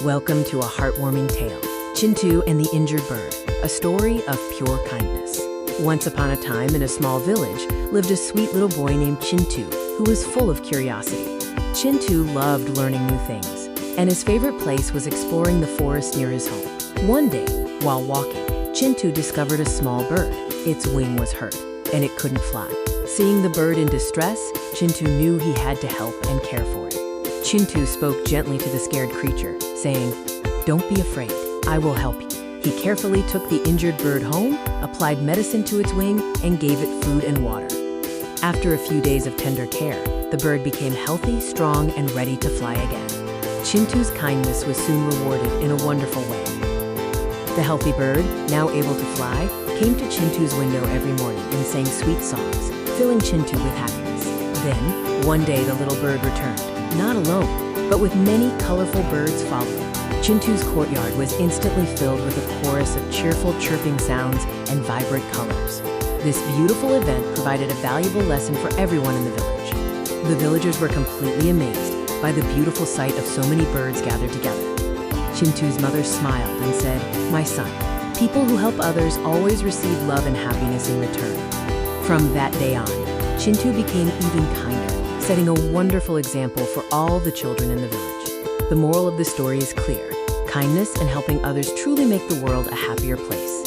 Welcome to a heartwarming tale, Chintu and the Injured Bird, a story of pure kindness. Once upon a time in a small village lived a sweet little boy named Chintu, who was full of curiosity. Chintu loved learning new things, and his favorite place was exploring the forest near his home. One day, while walking, Chintu discovered a small bird. Its wing was hurt, and it couldn't fly. Seeing the bird in distress, Chintu knew he had to help and care for it. Chintu spoke gently to the scared creature, saying, "Don't be afraid, I will help you." He carefully took the injured bird home, applied medicine to its wing, and gave it food and water. After a few days of tender care, the bird became healthy, strong, and ready to fly again. Chintu's kindness was soon rewarded in a wonderful way. The healthy bird, now able to fly, came to Chintu's window every morning and sang sweet songs, filling Chintu with happiness. Then, one day the little bird returned, not alone, but with many colorful birds following. Chintu's courtyard was instantly filled with a chorus of cheerful chirping sounds and vibrant colors. This beautiful event provided a valuable lesson for everyone in the village. The villagers were completely amazed by the beautiful sight of so many birds gathered together. Chintu's mother smiled and said, "My son, people who help others always receive love and happiness in return." From that day on, Chintu became even kinder, setting a wonderful example for all the children in the village. The moral of the story is clear. Kindness and helping others truly make the world a happier place.